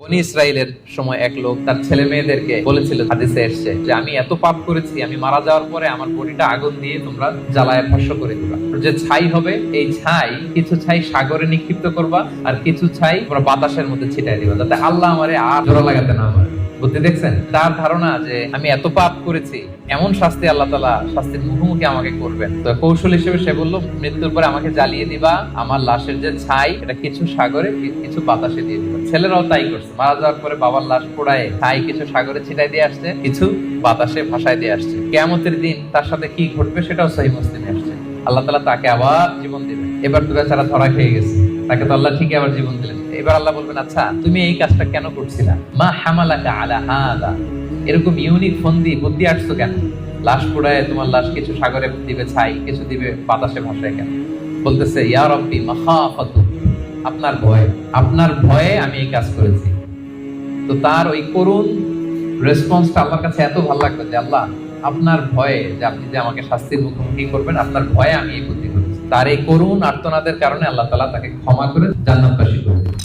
বনি ইসরাইলের সময় এক লোক তার ছেলে মেয়েদেরকে বলেছিল, হাদিসে এসেছে যে আমি এত পাপ করেছি, আমি মারা যাওয়ার পরে আমার বডিটা আগুন দিয়ে তোমরা জ্বালায় ভস্ম করে দিবা। যে ছাই হবে, এই ছাই কিছু ছাই সাগরে নিক্ষিপ্ত করবা আর কিছু ছাই তোমরা বাতাসের মধ্যে ছিটাই দিবা, যাতে আল্লাহ আমারে আর জোড়া লাগাতে না পারে। বুদ্ধি দেখছেন? তার ধারণা যে আমি এত পাপ করেছি, এমন শাস্তি আল্লাহ তাআলা শাস্তির মুখোমুখি আমাকে করবেন। তো কৌশল হিসেবে সে বলল, মৃত্যুর পরে আমাকে জ্বালিয়ে দিবা, আমার লাশের যে ছাই এটা কিছু সাগরে কিছু বাতাসে দিয়ে দিবা। ছেলেরাও তাই করছে, মারা যাওয়ার পরে বাবার লাশ পোড়ায় ছাই কিছু সাগরে ছিটাই দিয়ে আসছে, কিছু বাতাসে ভাসায় দিয়ে আসছে। কিয়ামতের দিন তার সাথে কি ঘটবে সেটাও সহিহ মুসলিমে আসছে। আল্লাহ তাআলা তাকে আবার জীবন দিবেন। এবার তো বেচারা ধরা খেয়ে গেছে, তাকে তো আল্লাহ ঠিকই আবার জীবন দিলেন। এবার আল্লাহ বলবেন, আচ্ছা তুমি এই কাজটা কেন করছিলা? মা হামালাকা আলা হাযা, এরকম ইউনিক ফন্দি বুদ্ধি আসছো কেন? লাশ পোড়ায় তোমার লাশ কিছু সাগরে দিবে ছাই, কিছু দিবে বাতাসে ভাসায় কেন? বলতেছে, ইয়া রাব্বি মাখাফাতু, আপনার ভয়ে আমি এই কাজ করেছি। তো তার ওই করুণ রেসপন্সটা আল্লাহর কাছে এত ভালো লাগলো যে আল্লাহ আপনার ভয়ে, যে আপনি যে আমাকে শাস্তির মুখোমুখি করবেন, আপনার ভয়ে আমি এই বুদ্ধি করেছি। তার এই করুণ আর্তনাদের কারণে আল্লাহ তাআলা তাকে ক্ষমা করে জান্নাতবাসী করে দিলেন।